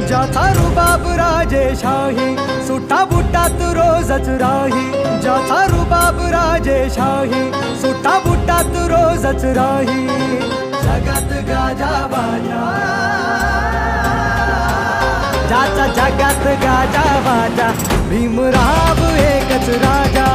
ज्याचा रुबाब राजेशाही, सुटा बुटात रोजच राही. ज्याचा रुबाब राजेशाही, सुटा बुटात रोजच राही. जगात गाजा बाजा, ज्याचा जगात गाजा बाजा, भीमराव एकच राजा.